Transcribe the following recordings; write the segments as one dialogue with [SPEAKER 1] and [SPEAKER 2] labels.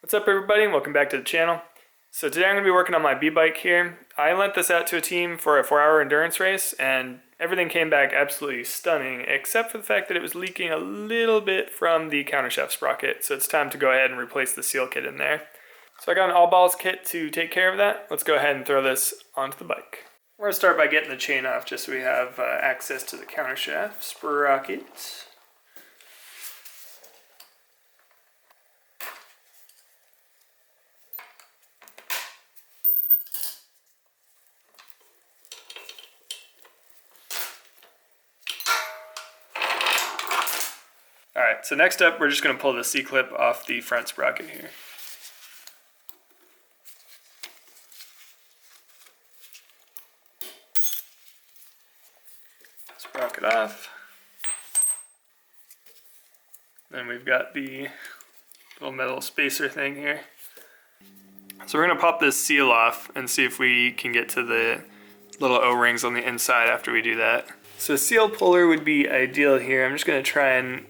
[SPEAKER 1] What's up everybody and welcome back to the channel. So today I'm going to be working on my B-bike here. I lent this out to a team for a 4-hour endurance race and everything came back absolutely stunning except for the fact that it was leaking a little bit from the countershaft sprocket. So it's time to go ahead and replace the seal kit in there. So I got an all balls kit to take care of that. Let's go ahead and throw this onto the bike. We're going to start by getting the chain off just so we have access to the countershaft sprocket. Alright, so next up we're just going to pull the C-clip off the front sprocket here. Sprocket off. Then we've got the little metal spacer thing here. So we're going to pop this seal off and see if we can get to the little O-rings on the inside after we do that. So a seal puller would be ideal here. I'm just going to try and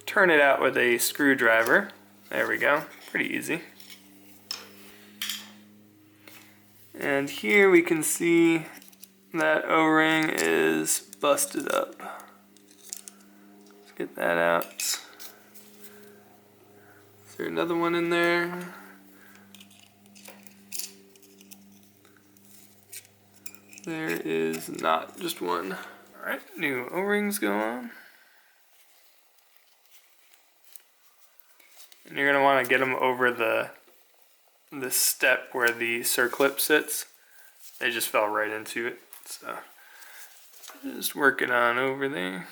[SPEAKER 1] turn it out with a screwdriver. There we go. Pretty easy. And here we can see that O-ring is busted up. Let's get that out. Is there another one in there? There is not, just one. Alright, new O-rings go on. And you're going to want to get them over the step where the circlip sits. They just fell right into it. So just work it on over there.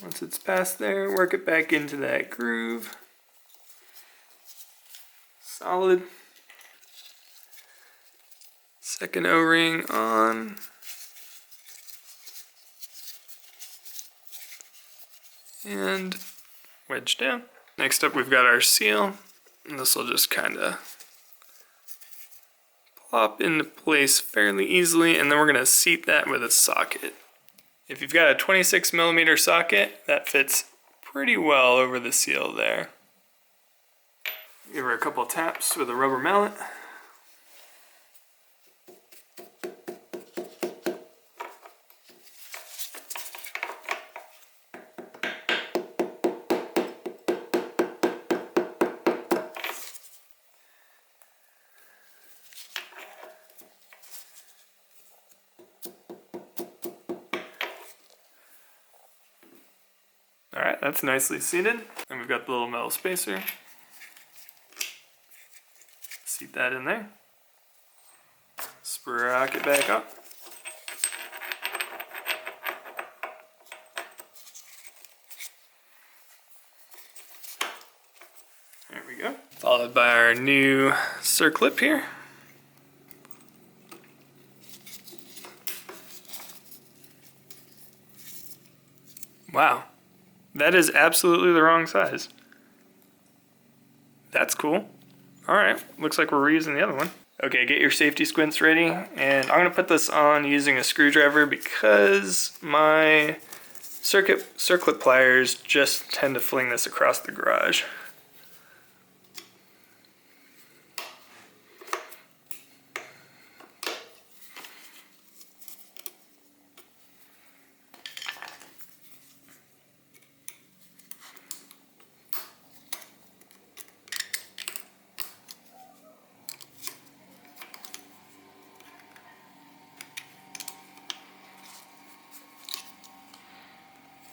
[SPEAKER 1] Once it's past there, work it back into that groove. Solid. Second O-ring on. And wedge down. Next up we've got our seal. And this will just kind of plop into place fairly easily, and then we're going to seat that with a socket. If you've got a 26mm socket, that fits pretty well over the seal there. Give her a couple taps with a rubber mallet. Alright, that's nicely seated. And we've got the little metal spacer. Seat that in there. Sprocket back up. There we go. Followed by our new circlip here. Wow. That is absolutely the wrong size. That's cool. Alright, looks like we're reusing the other one. Okay, get your safety squints ready, and I'm going to put this on using a screwdriver because my circlip pliers just tend to fling this across the garage.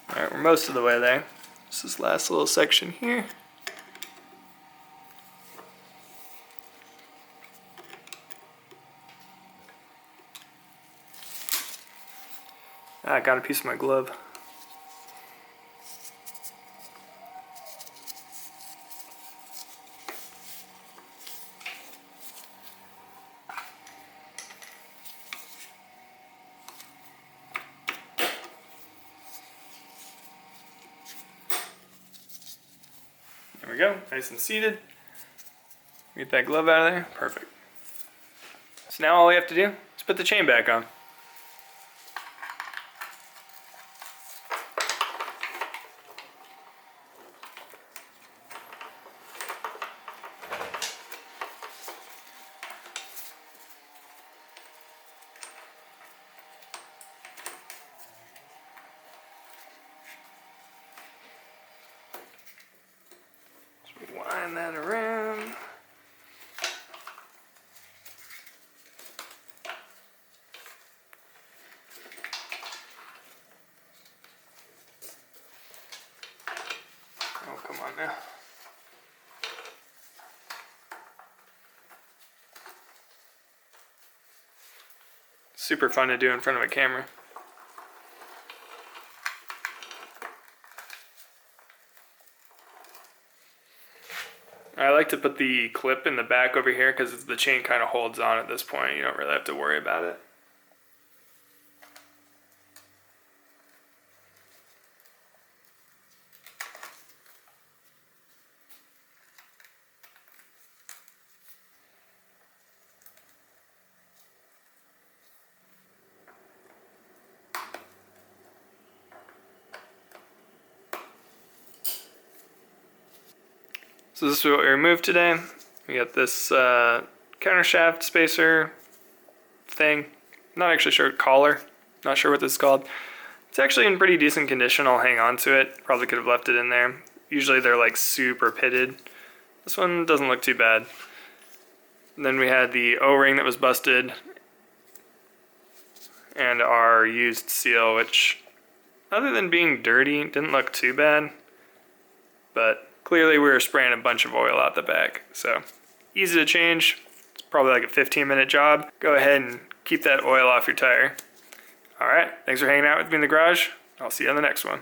[SPEAKER 1] Alright, we're most of the way there. This is this last little section here. I got a piece of my glove. There we go, nice and seated. Get that glove out of there, perfect. So now all we have to do is put the chain back on. Wind that around. Oh, come on now. Super fun to do in front of a camera. I like to put the clip in the back over here because the chain kind of holds on at this point. You don't really have to worry about it. So this is what we removed today. We got this countershaft spacer thing. Not actually sure, collar. Not sure what this is called. It's actually in pretty decent condition. I'll hang on to it. Probably could have left it in there. Usually they're like super pitted. This one doesn't look too bad. And then we had the O-ring that was busted and our used seal, which other than being dirty, didn't look too bad. But clearly we were spraying a bunch of oil out the back. So easy to change. It's probably like a 15-minute job. Go ahead and keep that oil off your tire. All right, thanks for hanging out with me in the garage. I'll see you on the next one.